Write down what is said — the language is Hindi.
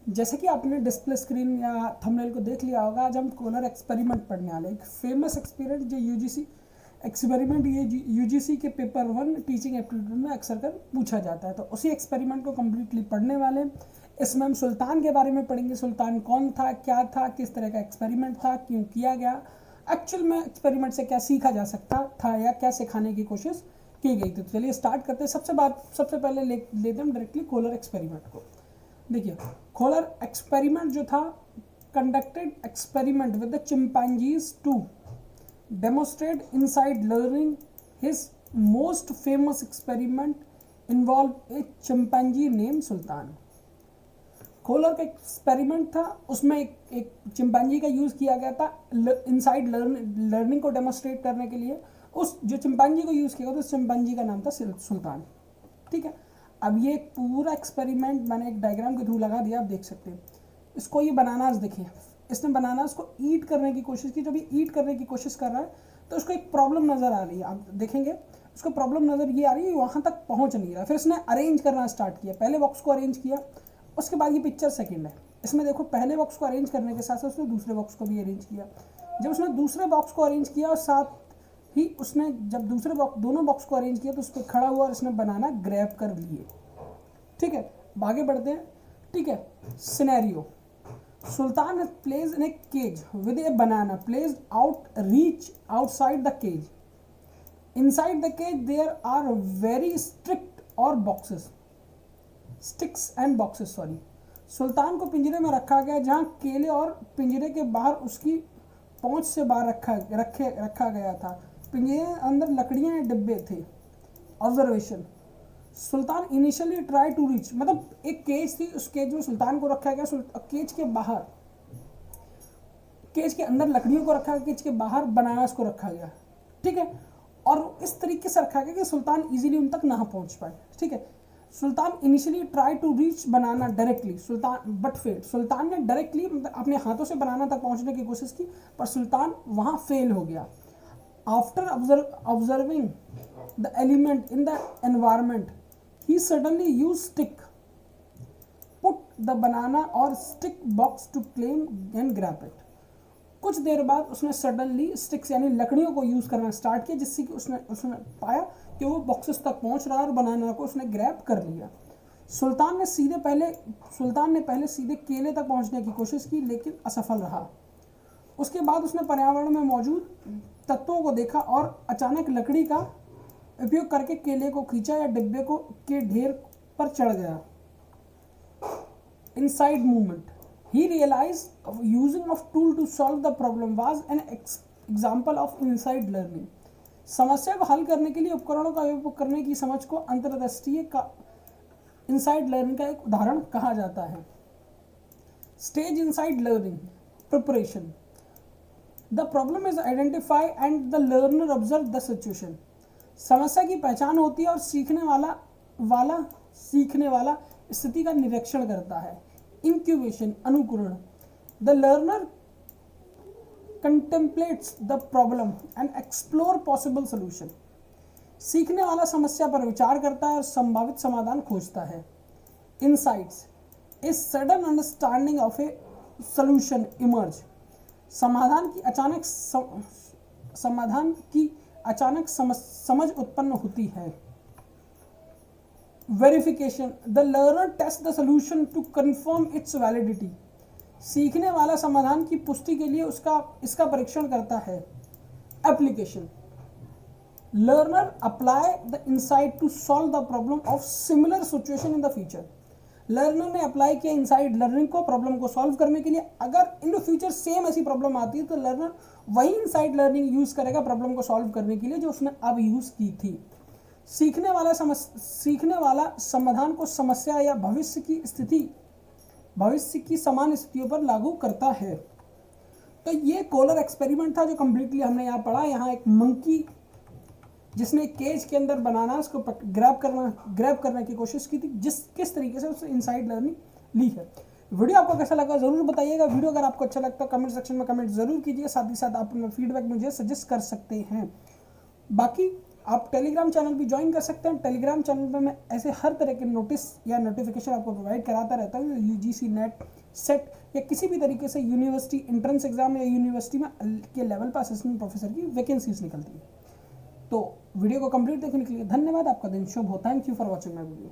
जैसे कि आपने डिस्प्ले स्क्रीन या थंबनेल को देख लिया होगा, आज हम कोलर एक्सपेरिमेंट पढ़ने वाले। एक फेमस एक्सपेरिमेंट जो यूजीसी एक्सपेरिमेंट, ये यूजीसी के पेपर 1 टीचिंग एप्टीट्यूड में अक्सर कर पूछा जाता है, तो उसी एक्सपेरिमेंट को कम्प्लीटली पढ़ने वाले। इसमें हम सुल्तान के बारे में पढ़ेंगे। सुल्तान कौन था, क्या था, किस तरह का एक्सपेरिमेंट था, क्यों किया गया, एक्चुअल में एक्सपेरिमेंट से क्या सीखा जा सकता था या क्या सिखाने की कोशिश की गई थी। तो चलिए स्टार्ट करते हैं। सबसे पहले लेते हैं डायरेक्टली कोलर एक्सपेरिमेंट को। देखिए, कोलर एक्सपेरिमेंट जो था, conducted experiment with the chimpanzees to demonstrate insight learning. His most famous experiment involve a chimpanzee name Sultan. Kohler का एक्सपेरिमेंट था, उसमें एक चिंपैंजी का यूज़ किया गया था इनसाइड लर्निंग को डेमोन्स्ट्रेट करने के लिए। उस जो चिंपैंजी को यूज़ किया गया था, उस चिंपैंजी का नाम था सुल्तान। ठीक है, अब ये पूरा एक्सपेरिमेंट मैंने एक डायग्राम के थ्रू लगा दिया, आप देख सकते हैं इसको। ये बनानास देखिए, इसने बनानास को ईट करने की कोशिश की। जब ये ईट करने की कोशिश कर रहा है तो उसको एक प्रॉब्लम नज़र आ रही है, आप देखेंगे उसको प्रॉब्लम नज़र ये आ रही है, वहाँ तक पहुँच नहीं रहा। फिर इसने अरेंज करना स्टार्ट किया, पहले बॉक्स को अरेंज किया, उसके बाद ये पिक्चर सेकेंड है। इसमें देखो, पहले बॉक्स को अरेंज करने के साथ साथ उसने दूसरे बॉक्स को भी अरेंज किया। जब उसने दूसरे बॉक्स को अरेंज किया और साथ ही उसने जब दोनों बॉक्स को अरेंज किया तो उस पर खड़ा हुआ और उसने बनाना ग्रैब कर लिए। ठीक है, आगे बढ़ते हैं। ठीक है, scenario, Sultan place in a cage with a banana place reach outside the cage. Inside the cage there are very sticks and boxes. Sultan को पिंजरे में रखा गया, जहां केले और पिंजरे के बाहर उसकी पहुंच से बाहर रखा गया था। पिंजरे अंदर लकड़ियां या डिब्बे थे। Observation, Sultan initially try to reach, मतलब एक केज थी, उस केज में सुल्तान को रखा गया। केज के बाहर, केज के अंदर लकड़ियों को रखा गया, केज के बाहर बनानास को रखा गया। ठीक है, और इस तरीके से रखा गया कि सुल्तान इजीली उन तक ना पहुंच पाए। ठीक है, Sultan initially try to reach banana directly, Sultan ने डायरेक्टली अपने हाथों से बनाना तक पहुंचने की कोशिश की, पर सुल्तान वहां फेल हो गया। After observing the element in the environment, he suddenly used stick, put the banana or stick box to claim and grab it। कुछ देर बाद उसने सडनली स्टिक्स यानी लकड़ियों को यूज करना स्टार्ट किया, जिससे कि उसने पाया कि वो बॉक्सेस तक पहुंच रहा है और बनाना को उसने ग्रैब कर लिया। सुल्तान ने पहले सीधे केले तक पहुंचने की कोशिश की, लेकिन असफल रहा। उसके बाद उसने पर्यावरण में मौजूद तत्वों को देखा और अचानक लकड़ी का उपयोग करके केले को खींचा या डिब्बे को के ढेर पर चढ़ गया। Insight movement, he realized using of tool to solve the problem was an example of insight learning. समस्या को हल करने के लिए उपकरणों का उपयोग करने की समझ को अंतर्दृष्टि का इनसाइड लर्निंग का एक उदाहरण कहा जाता है। Stage inside learning, preparation, the problem is identify and the learner observe the situation. समस्या की पहचान होती है और सीखने वाला स्थिति का निरीक्षण करता है। इंक्यूबेशन, अनुकरण, the learner contemplates the problem and explore possible solution. सीखने वाला समस्या पर विचार करता है और संभावित समाधान खोजता है। Insights, a sudden understanding of a solution emerge. समाधान की अचानक समझ उत्पन्न होती है। Verification, the learner test the solution to confirm its validity. सीखने वाला समाधान की पुष्टि के लिए इसका परीक्षण करता है। Application, learner apply the insight to solve the problem of similar situation in the future. Learner ने अप्लाई किया इनसाइड लर्निंग को प्रॉब्लम को सॉल्व करने के लिए। अगर इन द फ्यूचर सेम ऐसी प्रॉब्लम आती है तो लर्नर वही इनसाइड लर्निंग यूज करेगा प्रॉब्लम को सॉल्व करने के लिए जो उसने अब यूज की थी। सीखने वाला समाधान को समस्या या भविष्य की समान स्थितियों पर लागू करता है। तो ये कोलर एक्सपेरिमेंट था जो कंप्लीटली हमने यहाँ पढ़ा। यहाँ एक मंकी जिसने केज के अंदर बनानास को ग्रैब करने की कोशिश की थी, किस तरीके से उसने इनसाइड लर्निंग ली है। वीडियो आपको कैसा लगा जरूर बताइएगा। वीडियो अगर आपको अच्छा लगता है कमेंट सेक्शन में कमेंट जरूर कीजिए। साथ ही साथ आप अपना फीडबैक मुझे सजेस्ट कर सकते हैं। बाकी आप टेलीग्राम चैनल भी ज्वाइन कर सकते हैं। टेलीग्राम चैनल पर मैं ऐसे हर तरह के नोटिस या नोटिफिकेशन आपको प्रोवाइड कराता रहता हूँ। यूजीसी नेट सेट या किसी भी तरीके से यूनिवर्सिटी एंट्रेंस एग्जाम या यूनिवर्सिटी में के लेवल पर असिस्टेंट प्रोफेसर की वैकेंसीज निकलती है। तो वीडियो को कंप्लीट देखने के लिए धन्यवाद। आपका दिन शुभ हो। Thank you for watching my video.